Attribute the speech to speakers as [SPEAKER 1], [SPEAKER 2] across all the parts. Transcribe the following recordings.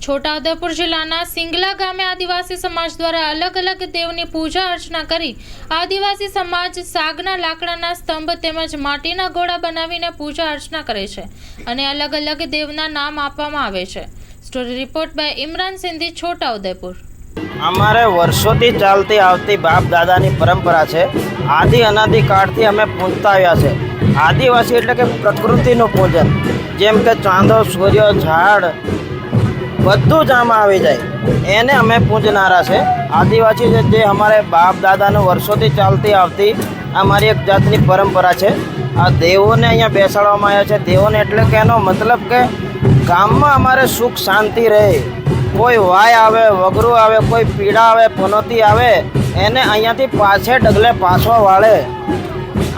[SPEAKER 1] છોટાઉદેપુર જિલ્લાના સિંગલા ગામે આદિવાસી સમાજ દ્વારા અલગ અલગ દેવની પૂજા અર્ચના કરી આદિવાસી સમાજ સાગના લાકડાના સ્તંભ તેમજ માટીના ઘોડા બનાવીને પૂજા અર્ચના કરે છે અને અલગ અલગ દેવના નામ આપવામાં આવે છે। Story report by Imran Sindhi, Chhota Udaipur.
[SPEAKER 2] અમારે વર્ષોથી ચાલતી આવતી બાપ દાદાની પરંપરા છે। આદિ અનાદિ કાળથી અમે પૂજતા આવ્યા છે। આદિવાસી એટલે કે પ્રકૃતિનું પૂજન, જેમ કે ચાંદો, સૂર્ય, ઝાડ બધું જ આમાં આવી જાય, એને અમે પૂજનારા છે। આદિવાસી જે અમારે બાપ દાદાનું વર્ષોથી ચાલતી આવતી અમારી એક જાતની પરંપરા છે। આ દેવોને અહીંયા બેસાડવામાં આવ્યા છે। દેવોને એટલે કે એનો મતલબ કે ગામમાં અમારે સુખ શાંતિ રહે, કોઈ વાય આવે, વગરું આવે, કોઈ પીડા આવે, પનોતી આવે, એને અહીંયાથી પાછે ડગલે પાછો વાળે,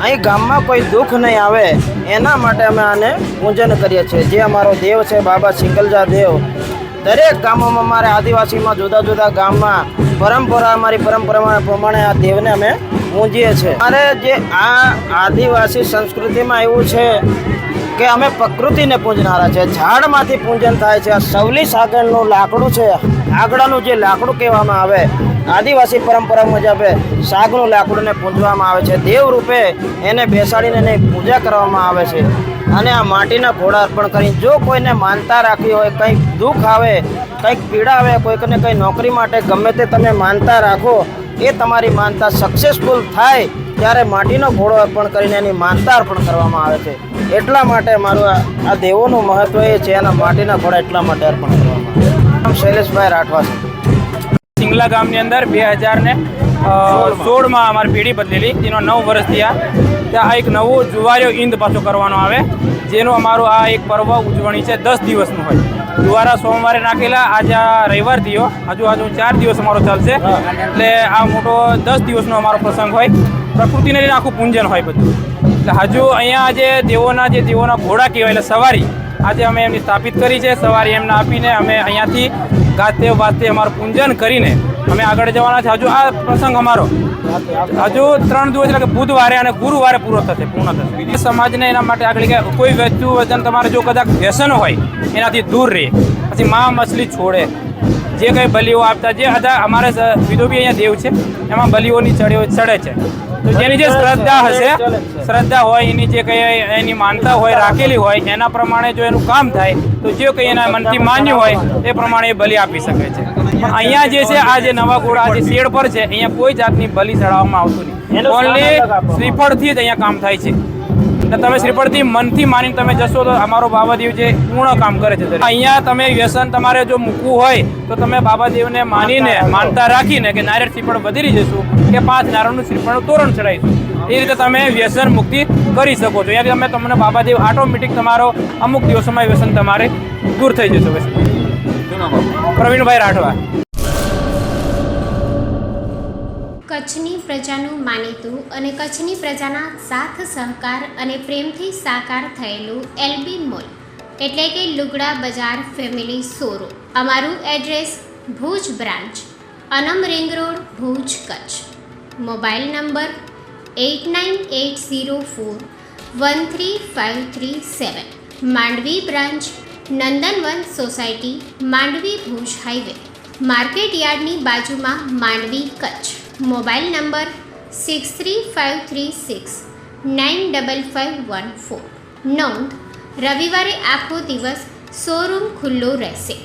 [SPEAKER 2] અહીં ગામમાં કોઈ દુઃખ નહીં આવે, એના માટે અમે આને પૂજન કરીએ છીએ। જે અમારો દેવ છે બાબા સિંગલજા દેવ, દરેક ગામોમાં અમારે આદિવાસીમાં જુદા જુદા ગામમાં અમારી પરંપરા પ્રમાણે આ દેવને અમે પૂજીએ છીએ। અમારે જે આ આદિવાસી સંસ્કૃતિમાં એવું છે કે અમે પ્રકૃતિને પૂજનારા છે। ઝાડમાંથી પૂજન થાય છે। આ સવલી સાગરનું લાકડું છે, આગળનું જે લાકડું કહેવામાં આવે, આદિવાસી પરંપરા મુજબ સાગનું લાકડુંને પૂજવામાં આવે છે। દેવ રૂપે એને બેસાડીને એની પૂજા કરવામાં આવે છે અને આ માટીના ઘોડા અર્પણ કરી જો કોઈને માનતા રાખવી હોય, કંઈક દુઃખ આવે, કંઈક પીડા આવે, કોઈકને કંઈ નોકરી માટે ગમે તે તમે માનતા રાખો, એ તમારી માનતા સક્સેસફુલ થાય ત્યારે માટીનો ઘોડો અર્પણ કરીને એની માનતા અર્પણ કરવામાં આવે છે। એટલા માટે મારું આ દેવોનું મહત્વ એ છે, એના માટીના ઘોડા એટલા માટે અર્પણ કરવામાં આવે છે। શૈલેષભાઈ રાઠવા છે।
[SPEAKER 3] સિંગલા ગામની અંદર 2016માં અમારી પેઢી બદલેલી, જેનો 9 વર્ષ થયા। ત્યાં એક નવો જુવારીઓ ઈંદ પાછો કરવાનો આવે, જેનું અમારું આ એક પર્વ ઉજવણી છે, 10 દિવસનું હોય। જુવારા સોમવારે નાખેલા, આજે આ રવિવાર થયો, હજુ 4 દિવસ અમારો ચાલશે, એટલે આ મોટો 10 દિવસનો અમારો પ્રસંગ હોય। પ્રકૃતિને લઈને આખું પૂંજન હોય બધું। એટલે હજુ અહીંયા આજે દેવોના ઘોડા કહેવાય એટલે સવારી આજે અમે એમની સ્થાપિત કરી છે। સવારી એમને આપીને અમે અહીંયાથી ગાતે વાતે અમારું પૂજન કરીને અમે આગળ જવાના છે। હજુ આ પ્રસંગ અમારો હજુ 3 દિવસ એટલે કે બુધવારે અને ગુરુવારે પૂર્ણ થશે। સમાજને એના માટે આગળ કે કોઈ વસ્તુ વજન તમારે જો કદાચ વ્યસન હોય એનાથી દૂર રહે, પછી માં મછલી છોડે, જે કંઈ બલીઓ આપતા, જે અમારે વિધો બી અહીંયા દેવ છે, એમાં બલીઓની ચડે છે। તો જેની જે શ્રદ્ધા હશે, શ્રદ્ધા હોય, એની જે કંઈ એની માનતા હોય, રાખેલી હોય, એના પ્રમાણે જો એનું કામ થાય તો જે કંઈ એના મનથી માન્યું હોય એ પ્રમાણે એ બલી આપી શકે છે। પણ અહીંયા જે છે, આ જે નવા ઘોડા જે શેડ પર છે, અહીંયા કોઈ જાતની બલી ચડાવવામાં આવતું નહીં। ઓનલી શ્રીફળથી જ અહીંયા કામ થાય છે। તમે શ્રીફળથી મનથી માનીને તમે જશો તો અમારો બાબાદેવ જે પૂર્ણ કામ કરે છે। અહીંયા તમે વ્યસન તમારે જો મૂકવું હોય તો તમે બાબાદેવને માનીને માનતા રાખીને કે નારિયેળ શ્રીફળ વધેરી જશું કે 5 નારિયેળનું શ્રીફળનું તોરણ ચડાવીશું, એ રીતે તમે વ્યસન મુક્તિ કરી શકો છો। અહીંયા તમને બાબાદેવ ઓટોમેટિક તમારો અમુક દિવસોમાં વ્યસન તમારે દૂર થઈ જશે। પ્રવીણભાઈ રાઠવા।
[SPEAKER 4] કચ્છની પ્રજાનું માનીતું અને કચ્છની પ્રજાના સાથ સહકાર અને પ્રેમથી સાકાર થયેલું એલબી મોલ એટલે કે લુગડા બજાર ફેમિલી શોરૂમ। અમારું address Bhuj branch, Anam ring road, Bhuj, Kutch. Mobile number 8980413537। Mandvi branch, Nandanvan society, Mandvi, Bhuj highway, market યાર્ડની બાજુમાં, માંડવી, કચ્છ। Mobile number 6353695514। નોંધ: રવિવારે આખો દિવસ શોરૂમ ખુલ્લો રહેશે।